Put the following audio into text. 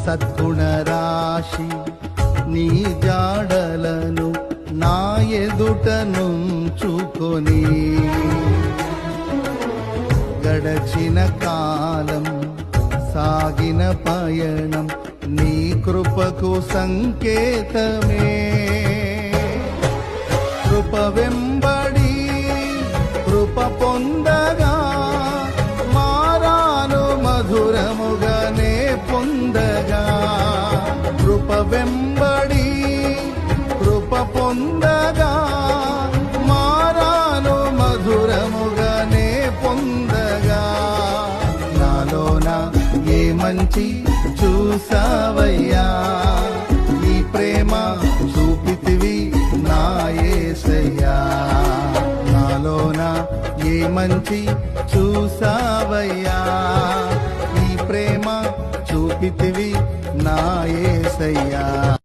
సద్గుణ రాశి నీ జాడలను నా ఎదుట నుంచుకొని గడచిన కాలం సాగిన పయనం నీ కృపకు సంకేతమే. కృప వెంబడి కృప పొందగా మారాను మధురముగానే పొందగా. కృప వెంబడి కృప పొందగా మారాను మధురముగానే పొందగా. నాలోన ఏ మంచి చూసావయ్యా, ఈ ప్రేమ చూపితివి నా యేసయ్యా. నాలోన ఏ మంచి చూసావయ్యా, ఈ ప్రేమ చూపితివి నా యేసయ్యా.